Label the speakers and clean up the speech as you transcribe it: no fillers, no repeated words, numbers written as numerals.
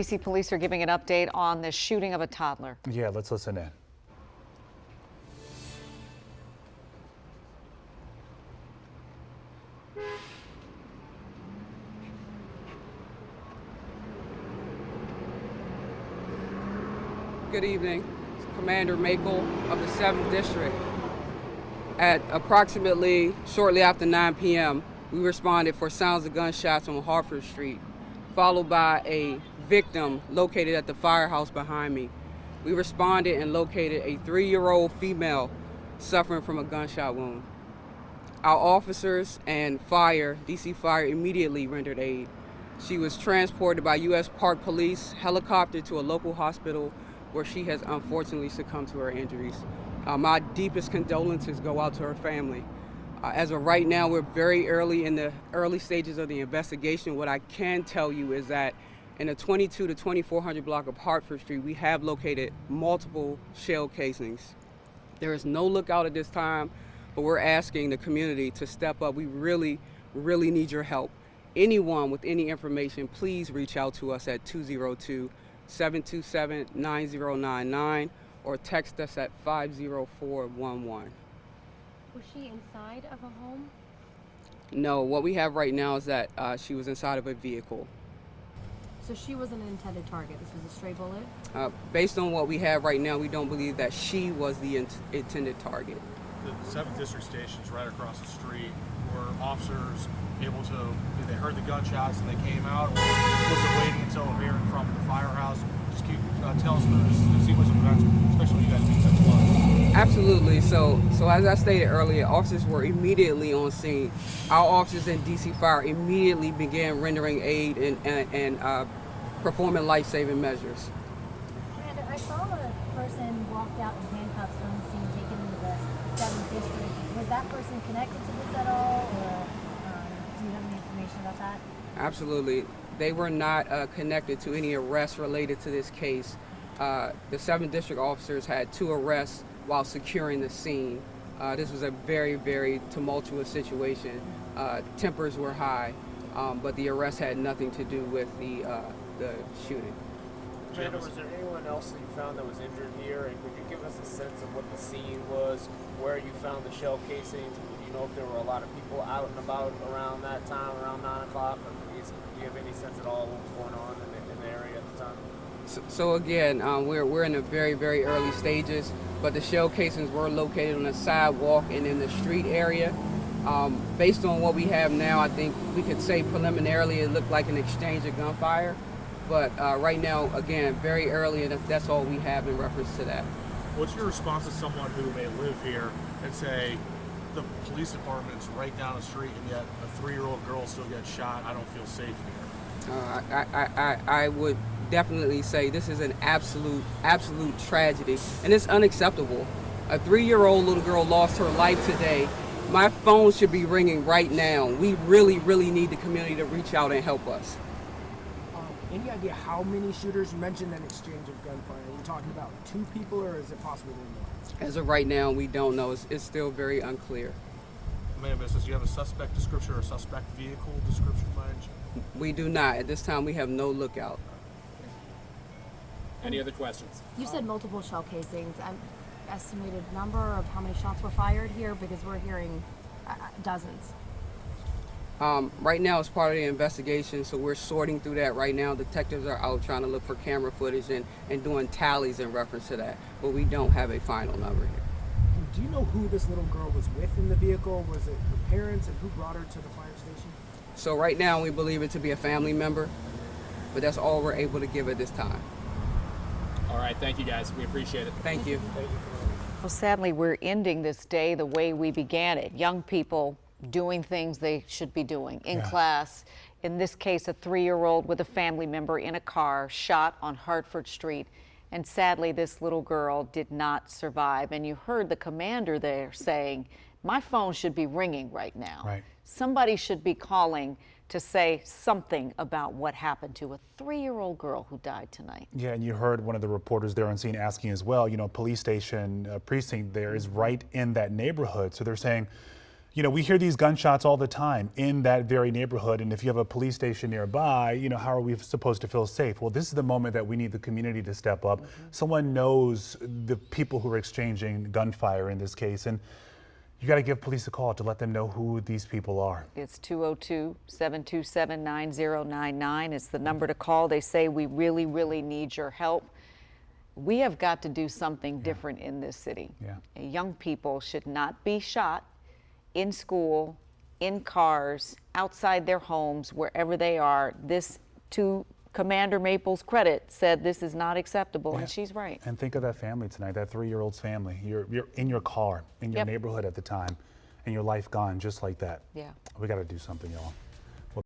Speaker 1: DC police are giving an update on the shooting of a toddler.
Speaker 2: Yeah, let's listen in.
Speaker 3: Good evening. It's Commander Makel of the 7th District. At approximately shortly after 9 p.m., we responded for sounds of gunshots on Hartford Street, followed by a victim located at the firehouse behind me. We responded and located a 3-year-old female suffering from a gunshot wound. Our officers and DC Fire immediately rendered aid. She was transported by U.S. Park Police helicopter to a local hospital where she has unfortunately succumbed to her injuries. My deepest condolences go out to her family. As of right now, we're very early in the early stages of the investigation. What I can tell you is that in the 22 to 2400 block of Hartford Street, we have located multiple shell casings. There is no lookout at this time, but we're asking the community to step up. We really, really need your help. Anyone with any information, please reach out to us at 202-727-9099 or text us at 50411.
Speaker 4: Was she inside of a home?
Speaker 3: No, what we have right now is that she was inside of a vehicle.
Speaker 4: So she wasn't an intended target. This was a stray bullet?
Speaker 3: Based on what we have right now, we don't believe that she was the intended target.
Speaker 5: The 7th District Station's right across the street. Were officers able to, they heard the gunshots and they came out, or was it waiting until hearing from the firehouse? Just keep, tell us the sequence of events, especially you guys being such close.
Speaker 3: Absolutely. So as I stated earlier, officers were immediately on scene. Our officers in DC Fire immediately began rendering aid and performing life-saving measures.
Speaker 6: Commander, I saw a person walked out in handcuffs from the scene taken into the 7th District. Was that person connected to this at all, or do you have any information about that?
Speaker 3: Absolutely. They were not connected to any arrests related to this case. The 7th District officers had 2 arrests while securing the scene. This was a very, very tumultuous situation. Tempers were high, but the arrest had nothing to do with the shooting.
Speaker 7: Commander, was there anyone else that you found that was injured here? And could you give us a sense of what the scene was, where you found the shell casings? Do you know if there were a lot of people out and about around that time, around 9 o'clock? Or do you have any sense at all what was going on in the area at the time?
Speaker 3: So again, we're in the very, very early stages, but the shell casings were located on the sidewalk and in the street area. Based on what we have now, I think we could say preliminarily it looked like an exchange of gunfire. But right now, again, very early, and that's all we have in reference to that.
Speaker 5: What's your response to someone who may live here and say, the police department's right down the street and yet a 3-year-old girl still gets shot, I don't feel safe here?
Speaker 3: I would definitely say this is an absolute tragedy, and it's unacceptable. A 3-year-old little girl lost her life today. My phone should be ringing right now. We really, really need the community to reach out and help us.
Speaker 8: Any idea how many shooters? You mentioned an exchange of gunfire. Are we talking about 2 people, or is it possibly more?
Speaker 3: As of right now, we don't know. It's still very unclear.
Speaker 5: Ma'am, do you have a suspect description or a suspect vehicle description by any chance?
Speaker 3: We do not. At this time, we have no lookout.
Speaker 9: Any other questions?
Speaker 4: You said multiple shell casings. Estimated number of how many shots were fired here, because we're hearing dozens.
Speaker 3: Right now, it's part of the investigation, so we're sorting through that right now. Detectives are out trying to look for camera footage and doing tallies in reference to that, but we don't have a final number here.
Speaker 8: Do you know who this little girl was with in the vehicle? Was it her parents, and who brought her to the fire station?
Speaker 3: So right now, we believe it to be a family member, but that's all we're able to give at this time.
Speaker 9: All right, thank you guys. We appreciate it.
Speaker 3: Thank you.
Speaker 1: Well, sadly, we're ending this day the way we began it. Young people doing things they should be doing in class. In this case, a 3-year-old with a family member in a car shot on Hartford Street. And sadly, this little girl did not survive. And you heard the commander there saying, my phone should be ringing right now.
Speaker 2: Right.
Speaker 1: Somebody should be calling to say something about what happened to a 3-year-old girl who died tonight.
Speaker 2: Yeah, and you heard one of the reporters there on scene asking as well, police station precinct there is right in that neighborhood. So they're saying, You know, we hear these gunshots all the time in that very neighborhood, and if you have a police station nearby, you know, how are we supposed to feel safe? Well, this is the moment that we need the community to step up. Someone knows the people who are exchanging gunfire in this case, and you got to give police a call to let them know who these people are.
Speaker 1: It's 202-727-9099. It's the number to call. They say we really, really need your help. We have got to do something different in this city.
Speaker 2: Yeah.
Speaker 1: Young people should not be shot in school, in cars, outside their homes, wherever they are. This, to Commander Maple's credit, said this is not acceptable, and she's right.
Speaker 2: And think of that family tonight, that 3-year-old's family. You're in your car, in your
Speaker 1: Yep.
Speaker 2: neighborhood at the time, and your life gone just like that.
Speaker 1: Yeah.
Speaker 2: We got to do something, y'all.